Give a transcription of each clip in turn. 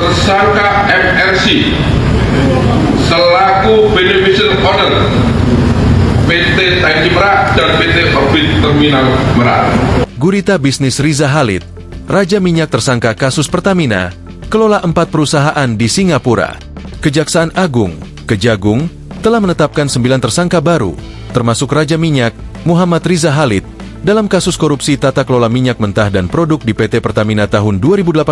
tersangka FRC selaku beneficial owner PT Tanki Merak dan PT Orbit Terminal Merak. Gurita bisnis Riza Khalid, Raja Minyak tersangka kasus Pertamina, kelola 4 perusahaan di Singapura. Kejaksaan Agung, Kejagung, telah menetapkan 9 tersangka baru, termasuk Raja Minyak, Muhammad Riza Khalid, dalam kasus korupsi tata kelola minyak mentah dan produk di PT Pertamina tahun 2018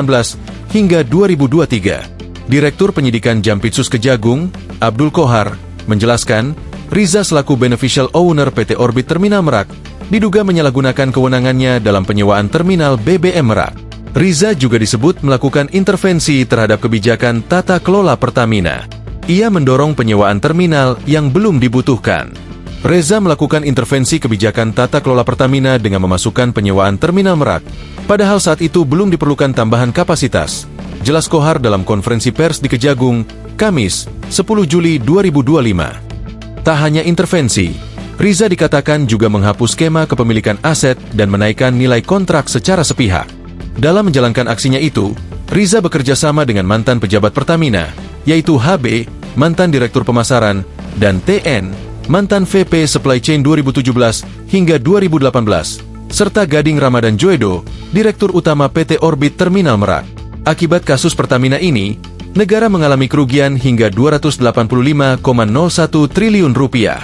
hingga 2023. Direktur Penyidikan Jampitsus Kejagung, Abdul Kohar, menjelaskan, Riza selaku beneficial owner PT Orbit Terminal Merak diduga menyalahgunakan kewenangannya dalam penyewaan terminal BBM Merak. Riza juga disebut melakukan intervensi terhadap kebijakan tata kelola Pertamina. Ia mendorong penyewaan terminal yang belum dibutuhkan. Reza melakukan intervensi kebijakan tata kelola Pertamina dengan memasukkan penyewaan terminal Merak, padahal saat itu belum diperlukan tambahan kapasitas. Jelas Kohar dalam konferensi pers di Kejagung, Kamis, 10 Juli 2025. Tak hanya intervensi, Riza dikatakan juga menghapus skema kepemilikan aset dan menaikkan nilai kontrak secara sepihak. Dalam menjalankan aksinya itu, Riza bekerja sama dengan mantan pejabat Pertamina, yaitu HB, mantan Direktur Pemasaran, dan TN, mantan VP Supply Chain 2017 hingga 2018, serta Gading Ramadan Joedo, Direktur Utama PT Orbit Terminal Merak. Akibat kasus Pertamina ini, negara mengalami kerugian hingga 285,01 triliun rupiah.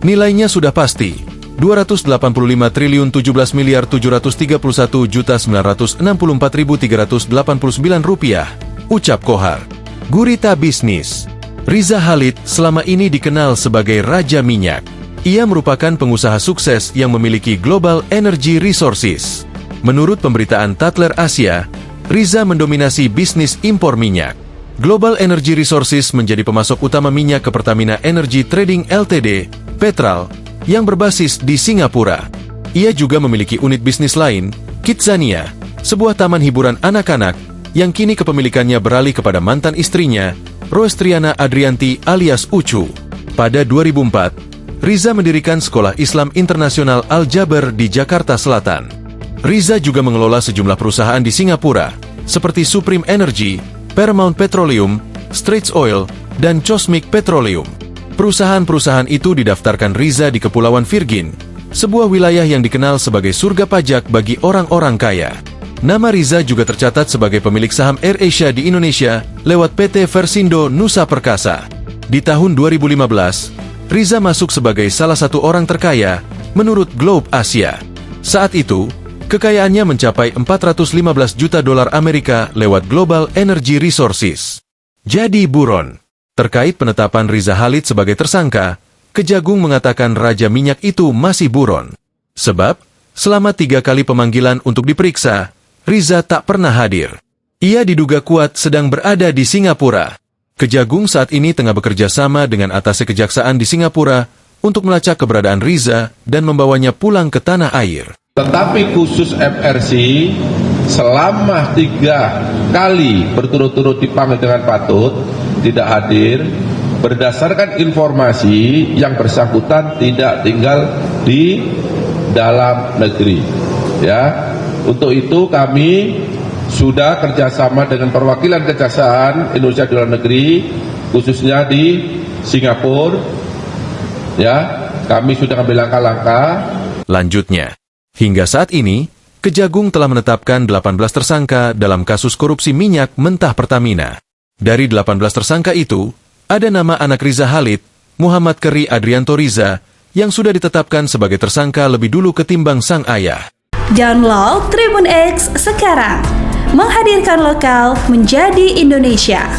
Nilainya sudah pasti, 285 triliun 17 miliar 731 juta 964.389 rupiah, ucap Kohar. Gurita bisnis Riza Khalid selama ini dikenal sebagai Raja Minyak. Ia merupakan pengusaha sukses yang memiliki Global Energy Resources. Menurut pemberitaan Tatler Asia, Riza mendominasi bisnis impor minyak. Global Energy Resources menjadi pemasok utama minyak ke Pertamina Energy Trading Ltd, Petral, yang berbasis di Singapura. Ia juga memiliki unit bisnis lain, Kidzania, sebuah taman hiburan anak-anak, yang kini kepemilikannya beralih kepada mantan istrinya, Roestriana Adrianti alias Ucu. Pada 2004, Riza mendirikan Sekolah Islam Internasional Al-Jaber di Jakarta Selatan. Riza juga mengelola sejumlah perusahaan di Singapura, seperti Supreme Energy, Paramount Petroleum, Straits Oil, dan Cosmic Petroleum. Perusahaan-perusahaan itu didaftarkan Riza di Kepulauan Virgin, sebuah wilayah yang dikenal sebagai surga pajak bagi orang-orang kaya. Nama Riza juga tercatat sebagai pemilik saham AirAsia di Indonesia lewat PT Versindo Nusa Perkasa. Di tahun 2015, Riza masuk sebagai salah satu orang terkaya menurut Globe Asia. Saat itu, kekayaannya mencapai 415 juta dolar Amerika lewat Global Energy Resources. Jadi buron. Terkait penetapan Riza Khalid sebagai tersangka, Kejagung mengatakan Raja Minyak itu masih buron. Sebab, selama 3 kali pemanggilan untuk diperiksa, Riza tak pernah hadir. Ia diduga kuat sedang berada di Singapura. Kejagung saat ini tengah bekerja sama dengan atasé kejaksaan di Singapura untuk melacak keberadaan Riza dan membawanya pulang ke tanah air. Tetapi khusus FRC selama 3 kali berturut-turut dipanggil dengan patut tidak hadir, berdasarkan informasi yang bersangkutan tidak tinggal di dalam negeri. Ya, untuk itu kami sudah kerjasama dengan perwakilan Kejaksaan Indonesia di luar negeri, khususnya di Singapura. Ya, kami sudah ambil langkah-langkah. Lanjutnya, hingga saat ini, Kejagung telah menetapkan 18 tersangka dalam kasus korupsi minyak mentah Pertamina. Dari 18 tersangka itu, ada nama anak Riza Khalid, Muhammad Keri Adrianto Riza, yang sudah ditetapkan sebagai tersangka lebih dulu ketimbang sang ayah. Download Tribun X sekarang, menghadirkan lokal menjadi Indonesia.